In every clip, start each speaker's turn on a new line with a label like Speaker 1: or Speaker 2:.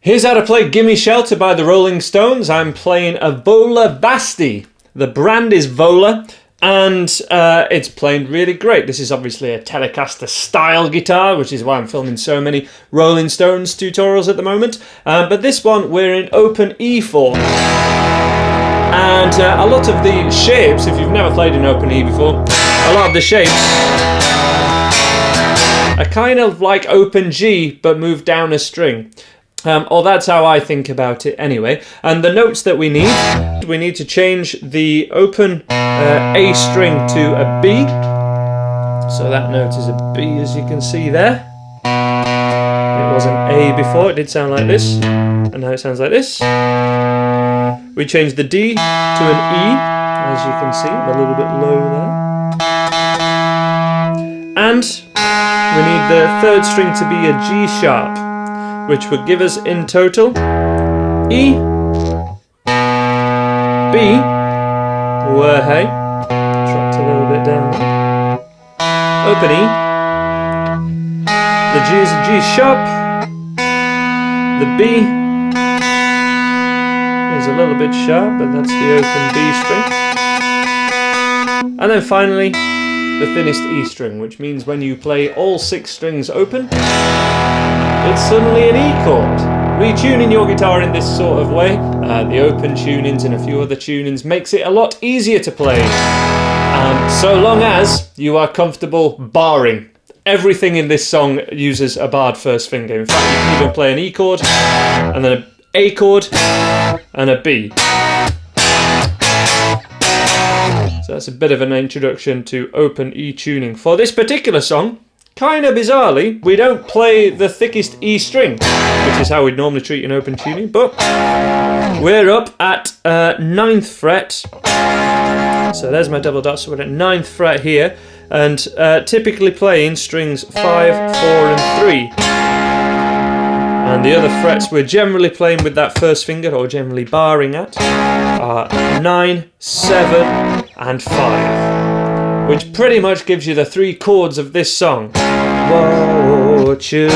Speaker 1: Here's how to play Gimme Shelter by the Rolling Stones. I'm playing a Vola Vasti. The brand is Vola, and it's playing really great. This is obviously a Telecaster style guitar, which is why I'm filming so many Rolling Stones tutorials at the moment. But this one, we're in open E form. And a lot of the shapes, if you've never played in open E before, a lot of the shapes are kind of like open G, but moved down a string. Or that's how I think about it anyway. And the notes that we need to change the open A string to a B. So that note is a B, as you can see there. It was an A before, it did sound like this, and now it sounds like this. We change the D to an E, as you can see, a little bit low there. And we need the third string to be a G sharp, which would give us in total E, B, where hey, dropped a little bit down there, open E, the G is a G sharp, the B is a little bit sharp, but that's the open B string, and then finally the thinnest E string, which means when you play all 6 strings open, it's suddenly an E chord. Retuning your guitar in this sort of way, the open tunings and a few other tunings, makes it a lot easier to play. So long as you are comfortable barring. Everything in this song uses a barred first finger. In fact, you can even play an E chord, and then an A chord, and a B. So that's a bit of an introduction to open E tuning. For this particular song, kind of bizarrely, we don't play the thickest E string, which is how we'd normally treat an open tuning, but we're up at 9th fret. So there's my double dot, so we're at 9th fret here, and typically playing strings 5, 4 and 3. And the other frets we're generally playing with that first finger, or generally barring at, are 9, 7 and 5. Which pretty much gives you the 3 chords of this song. Whoa, children,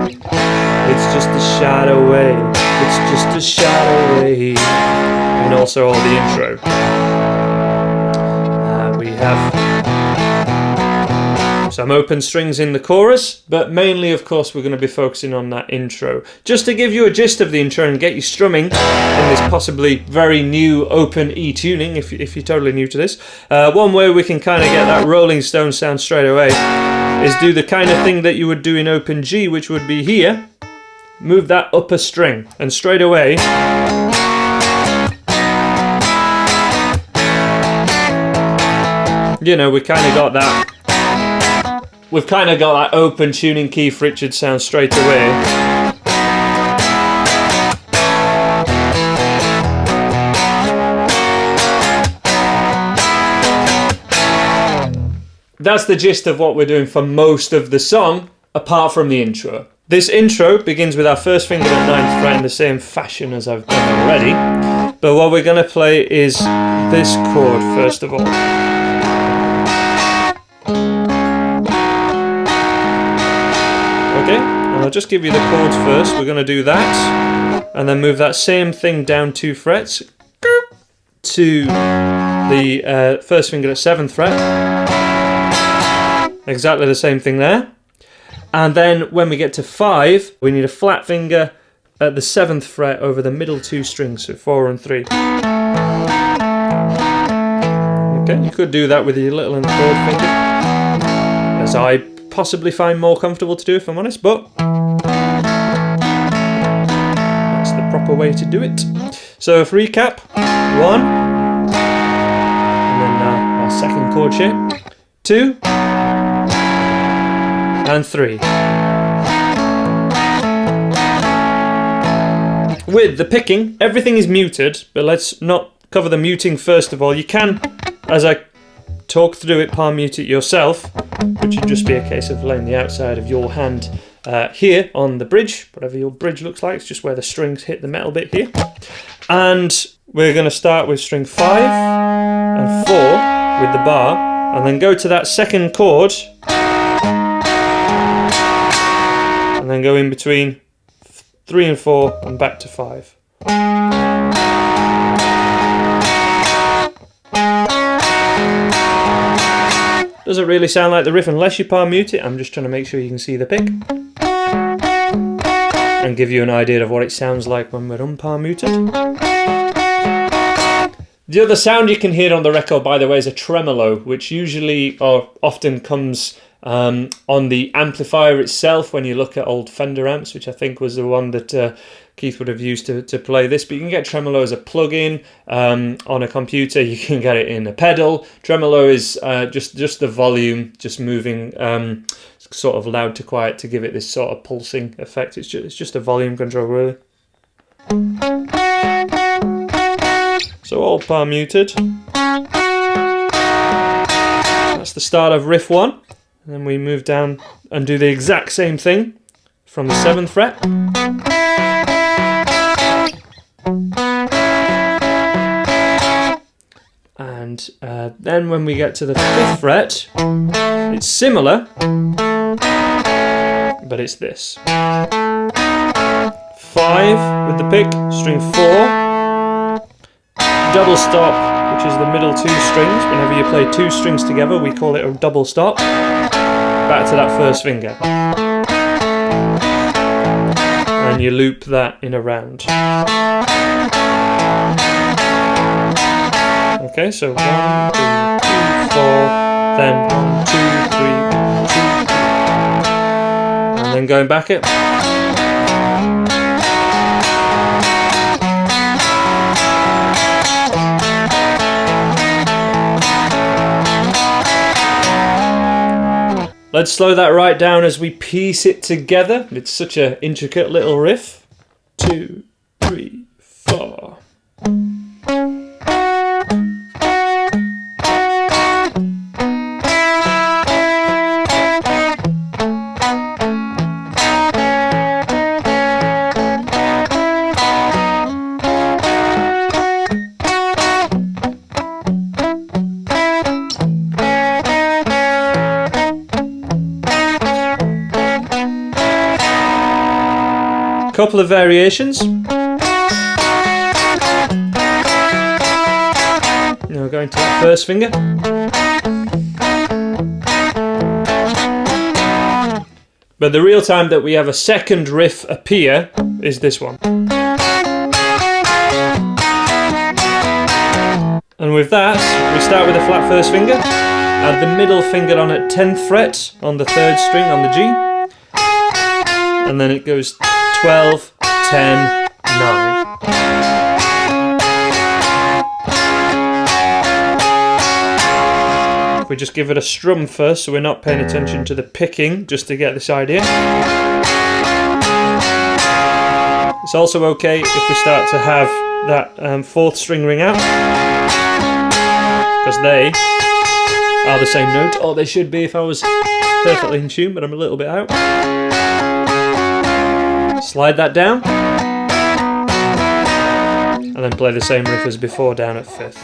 Speaker 1: it's just a shot away, it's just a shot away. And also all the intro. We have some open strings in the chorus, but mainly, of course, we're going to be focusing on that intro. Just to give you a gist of the intro and get you strumming in this possibly very new open E tuning, if you're totally new to this, one way we can kind of get that Rolling Stone sound straight away is do the kind of thing that you would do in open G, which would be here, move that up a string, and straight away you know, we kind of got that. We've kind of got that open tuning Keith Richards sound straight away. That's the gist of what we're doing for most of the song, apart from the intro. This intro begins with our first finger at 9th fret in the same fashion as I've done already. But what we're going to play is this chord first of all. Okay, and I'll just give you the chords first. We're going to do that, and then move that same thing down 2 frets to the first finger at 7th fret. Exactly the same thing there. And then when we get to 5, we need a flat finger at the 7th fret over the middle 2 strings, so 4 and 3. Okay, you could do that with your little and third finger, as I possibly find more comfortable to do, if I'm honest, but that's the proper way to do it. So if recap, 1, and then our second chord shape, 2, and 3. With the picking, everything is muted, but let's not cover the muting first of all. You can, as I talk through it, palm mute it yourself, which would just be a case of laying the outside of your hand here on the bridge, whatever your bridge looks like. It's just where the strings hit the metal bit here. And we're going to start with string 5 and 4 with the bar, and then go to that second chord, and then go in between 3 and 4, and back to 5. Doesn't really sound like the riff unless you palm mute it. I'm just trying to make sure you can see the pick and give you an idea of what it sounds like when we're unpalm muted. The other sound you can hear on the record, by the way, is a tremolo, which usually or often comes on the amplifier itself when you look at old Fender amps, which I think was the one that Keith would have used to play this. But you can get tremolo as a plug-in on a computer. You can get it in a pedal. Tremolo is just the volume, just moving sort of loud to quiet to give it this sort of pulsing effect. It's just a volume control, really. So all palm muted. That's the start of riff 1. And then we move down and do the exact same thing from the 7th fret. And then when we get to the 5th fret, it's similar, but it's this. 5 with the pick, string 4, double stop, which is the middle 2 strings. Whenever you play 2 strings together, we call it a double stop. Back to that first finger. And you loop that in a round. Okay, so 1, 2, 3, 4, then 1, 2, 3, 1, 2, 3. And then going back it. Let's slow that right down as we piece it together. It's such an intricate little riff. 2, 3, 4. Couple of variations. Now going to that first finger. But the real time that we have a second riff appear is this one. And with that, we start with a flat first finger, add the middle finger on at 10th fret on the 3rd string on the G, and then it goes 12, 10, 9. If we just give it a strum first, so we're not paying attention to the picking, just to get this idea. It's also okay if we start to have that 4th string ring out, because they are the same note, or they should be if I was perfectly in tune, but I'm a little bit out. Slide that down, and then play the same riff as before down at 5th.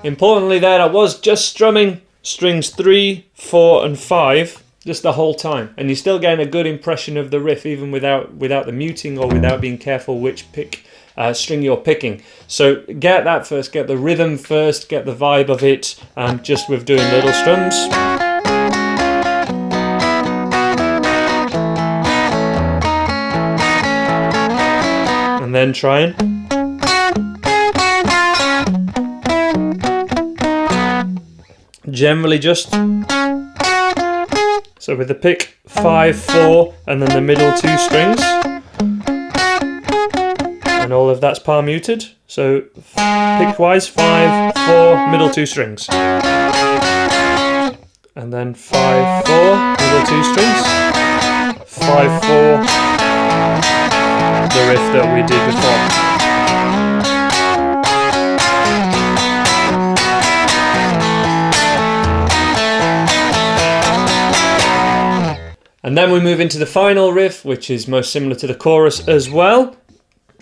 Speaker 1: Importantly there, I was just strumming strings 3, 4 and 5 just the whole time, and you're still getting a good impression of the riff even without the muting or without being careful which string you're picking. So get that first, get the rhythm first, get the vibe of it, just with doing little strums. And then trying. Generally just. So with the pick 5, 4 and then the middle 2 strings, and all of that's palm muted. So pick wise 5, 4, middle 2 strings, and then 5, 4, middle 2 strings, 5, 4, the riff that we did before. And then we move into the final riff, which is most similar to the chorus as well.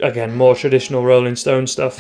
Speaker 1: again, more traditional Rolling Stone stuff.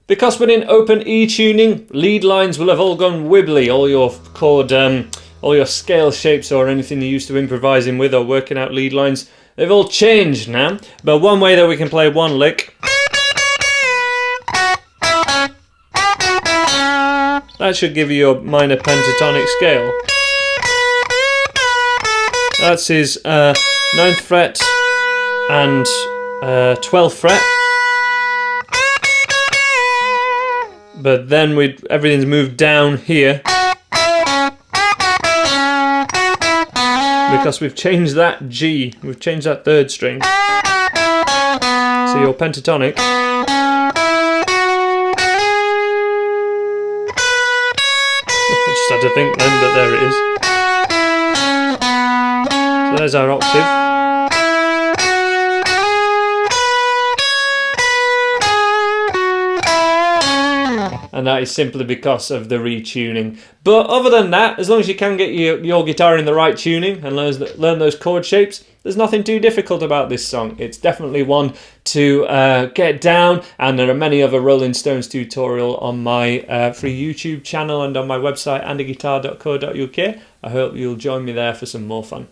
Speaker 1: Because we're in open E tuning, lead lines will have all gone wibbly. All your chord, all your scale shapes or anything you're used to improvising with or working out lead lines, they've all changed now. But one way that we can play one lick, that should give you your minor pentatonic scale. That's his 9th fret and 12th fret. But then everything's moved down here because we've changed that G, we've changed that 3rd string. So your pentatonic I just had to think then, but there it is. So there's our octave. And that is simply because of the retuning. But other than that, as long as you can get your guitar in the right tuning and learn those chord shapes, there's nothing too difficult about this song. It's definitely one to get down, and there are many other Rolling Stones tutorial on my free YouTube channel and on my website andyguitar.co.uk. I hope you'll join me there for some more fun.